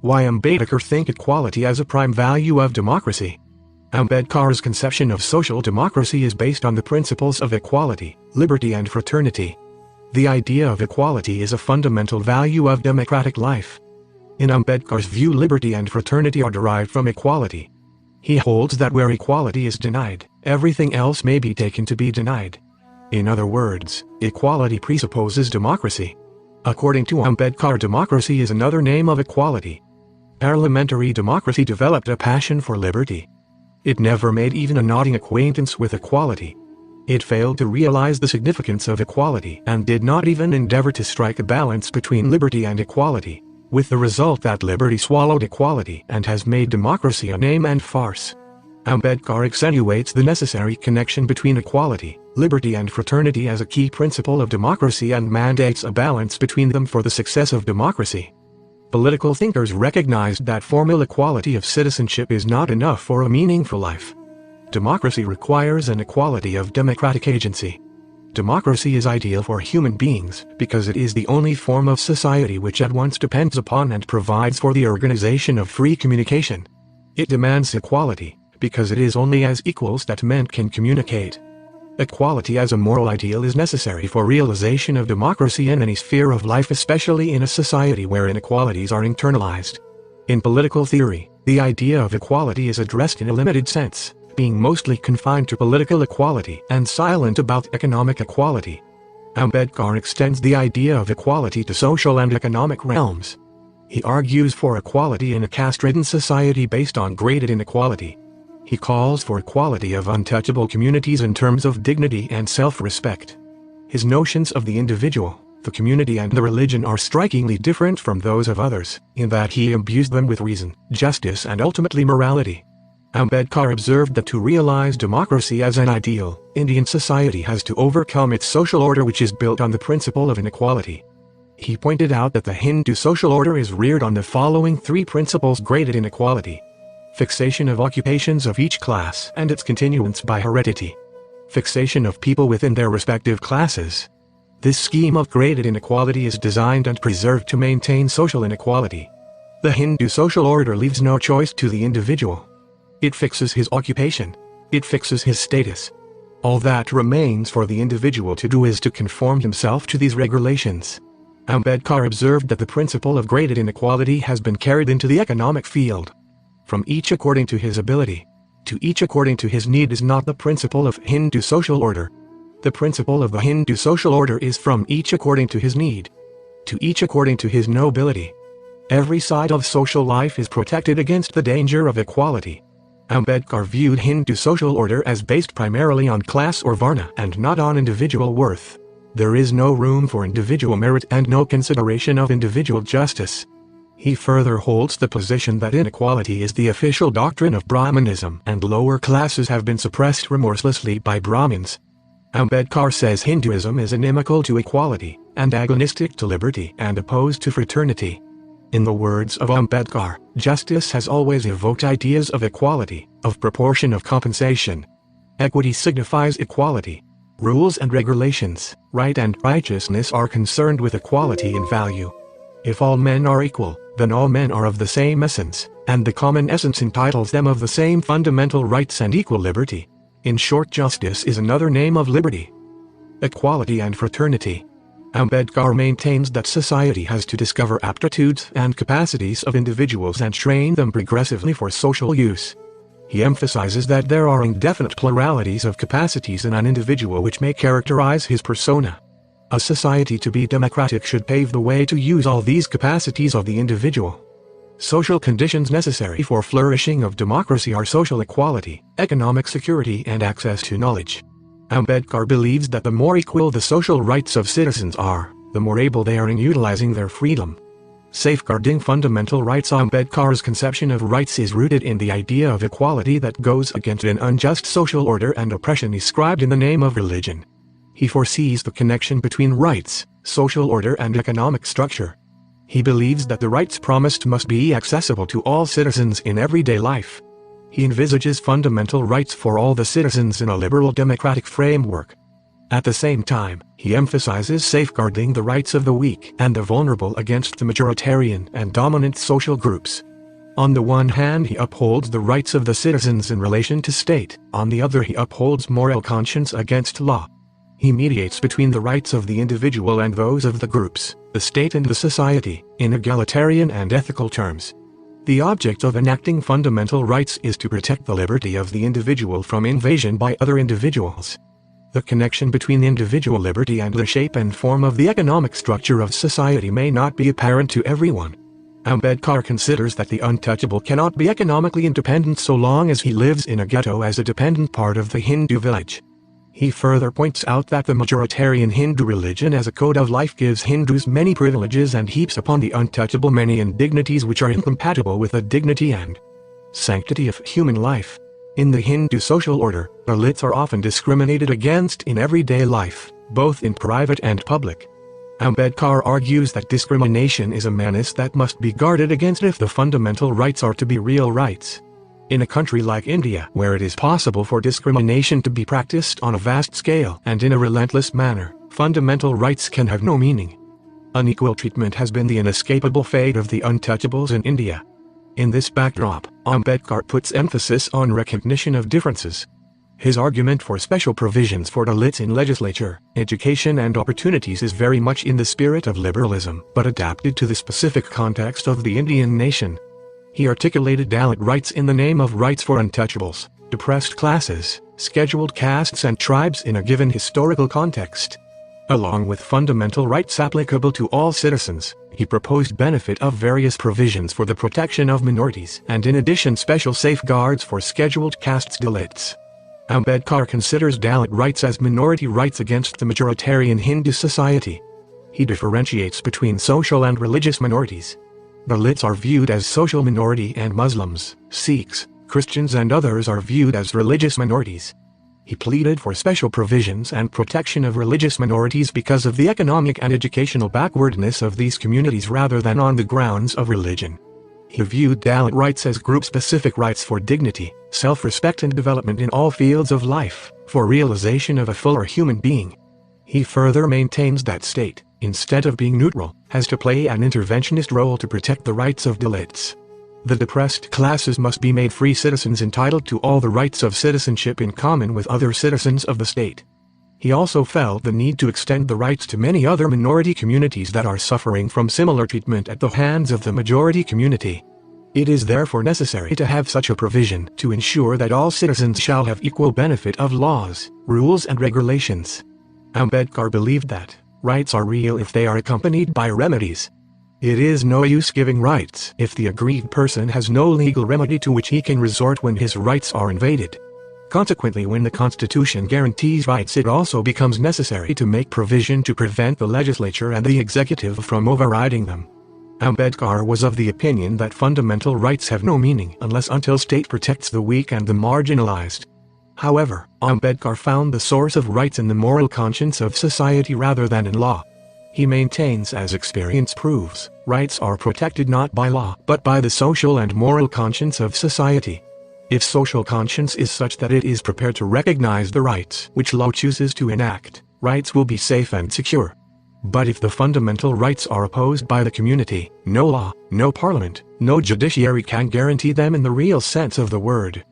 Why Ambedkar think equality as a prime value of democracy. Ambedkar's conception of social democracy is based on the principles of equality, liberty and fraternity. The idea of equality is a fundamental value of democratic life. In Ambedkar's view, liberty and fraternity are derived from equality. He holds that where equality is denied, everything else may be taken to be denied. In other words, equality presupposes democracy. According to Ambedkar, democracy is another name of equality. Parliamentary democracy developed a passion for liberty. It never made even a nodding acquaintance with equality. It failed to realize the significance of equality and did not even endeavor to strike a balance between liberty and equality, with the result that liberty swallowed equality and has made democracy a name and farce. Ambedkar accentuates the necessary connection between equality, liberty and fraternity as a key principle of democracy and mandates a balance between them for the success of democracy. Political thinkers recognized that formal equality of citizenship is not enough for a meaningful life. Democracy requires an equality of democratic agency. Democracy is ideal for human beings because it is the only form of society which at once depends upon and provides for the organization of free communication. It demands equality because it is only as equals that men can communicate. Equality as a moral ideal is necessary for realization of democracy in any sphere of life, especially in a society where inequalities are internalized. In political theory, the idea of equality is addressed in a limited sense, being mostly confined to political equality and silent about economic equality. Ambedkar extends the idea of equality to social and economic realms. He argues for equality in a caste-ridden society based on graded inequality. He calls for equality of untouchable communities in terms of dignity and self-respect. His notions of the individual, the community and the religion are strikingly different from those of others, in that he imbues them with reason, justice and ultimately morality. Ambedkar observed that to realize democracy as an ideal, Indian society has to overcome its social order which is built on the principle of inequality. He pointed out that the Hindu social order is reared on the following three principles: graded inequality, fixation of occupations of each class and its continuance by heredity, fixation of people within their respective classes. This scheme of graded inequality is designed and preserved to maintain social inequality. The Hindu social order leaves no choice to the individual. It fixes his occupation. It fixes his status. All that remains for the individual to do is to conform himself to these regulations. Ambedkar observed that the principle of graded inequality has been carried into the economic field. From each according to his ability, to each according to his need is not the principle of Hindu social order. The principle of the Hindu social order is from each according to his need, to each according to his nobility. Every side of social life is protected against the danger of equality. Ambedkar viewed Hindu social order as based primarily on class or varna and not on individual worth. There is no room for individual merit and no consideration of individual justice. He further holds the position that inequality is the official doctrine of Brahmanism and lower classes have been suppressed remorselessly by Brahmins. Ambedkar says Hinduism is inimical to equality, antagonistic to liberty and opposed to fraternity. In the words of Ambedkar, justice has always evoked ideas of equality, of proportion of compensation. Equity signifies equality. Rules and regulations, right and righteousness are concerned with equality in value. If all men are equal, then all men are of the same essence, and the common essence entitles them of the same fundamental rights and equal liberty. In short, justice is another name of liberty. Equality and fraternity. Ambedkar maintains that society has to discover aptitudes and capacities of individuals and train them progressively for social use. He emphasizes that there are indefinite pluralities of capacities in an individual which may characterize his persona. A society to be democratic should pave the way to use all these capacities of the individual. Social conditions necessary for flourishing of democracy are social equality, economic security and access to knowledge. Ambedkar believes that the more equal the social rights of citizens are, the more able they are in utilizing their freedom. Safeguarding fundamental rights. Ambedkar's conception of rights is rooted in the idea of equality that goes against an unjust social order and oppression ascribed in the name of religion. He foresees the connection between rights, social order and economic structure. He believes that the rights promised must be accessible to all citizens in everyday life. He envisages fundamental rights for all the citizens in a liberal democratic framework. At the same time, he emphasizes safeguarding the rights of the weak and the vulnerable against the majoritarian and dominant social groups. On the one hand, he upholds the rights of the citizens in relation to state, on the other he upholds moral conscience against law. He mediates between the rights of the individual and those of the groups, the state and the society, in egalitarian and ethical terms. The object of enacting fundamental rights is to protect the liberty of the individual from invasion by other individuals. The connection between individual liberty and the shape and form of the economic structure of society may not be apparent to everyone. Ambedkar considers that the untouchable cannot be economically independent so long as he lives in a ghetto as a dependent part of the Hindu village. He further points out that the majoritarian Hindu religion as a code of life gives Hindus many privileges and heaps upon the untouchable many indignities which are incompatible with the dignity and sanctity of human life. In the Hindu social order, Dalits are often discriminated against in everyday life, both in private and public. Ambedkar argues that discrimination is a menace that must be guarded against if the fundamental rights are to be real rights. In a country like India, where it is possible for discrimination to be practiced on a vast scale and in a relentless manner, fundamental rights can have no meaning. Unequal treatment has been the inescapable fate of the untouchables in India. In this backdrop, Ambedkar puts emphasis on recognition of differences. His argument for special provisions for Dalits in legislature, education and opportunities is very much in the spirit of liberalism, but adapted to the specific context of the Indian nation. He articulated Dalit rights in the name of rights for untouchables, depressed classes, scheduled castes and tribes in a given historical context. Along with fundamental rights applicable to all citizens, he proposed benefit of various provisions for the protection of minorities and in addition special safeguards for scheduled castes Dalits. Ambedkar considers Dalit rights as minority rights against the majoritarian Hindu society. He differentiates between social and religious minorities. Dalits are viewed as social minority and Muslims, Sikhs, Christians and others are viewed as religious minorities. He pleaded for special provisions and protection of religious minorities because of the economic and educational backwardness of these communities rather than on the grounds of religion. He viewed Dalit rights as group-specific rights for dignity, self-respect and development in all fields of life, for realization of a fuller human being. He further maintains that state, instead of being neutral, has to play an interventionist role to protect the rights of Dalits. The depressed classes must be made free citizens entitled to all the rights of citizenship in common with other citizens of the state. He also felt the need to extend the rights to many other minority communities that are suffering from similar treatment at the hands of the majority community. It is therefore necessary to have such a provision to ensure that all citizens shall have equal benefit of laws, rules and regulations. Ambedkar believed that rights are real if they are accompanied by remedies. It is no use giving rights if the aggrieved person has no legal remedy to which he can resort when his rights are invaded. Consequently, when the Constitution guarantees rights, it also becomes necessary to make provision to prevent the legislature and the executive from overriding them. Ambedkar was of the opinion that fundamental rights have no meaning until state protects the weak and the marginalized. However, Ambedkar found the source of rights in the moral conscience of society rather than in law. He maintains, as experience proves, rights are protected not by law but by the social and moral conscience of society. If social conscience is such that it is prepared to recognize the rights which law chooses to enact, rights will be safe and secure. But if the fundamental rights are opposed by the community, no law, no parliament, no judiciary can guarantee them in the real sense of the word.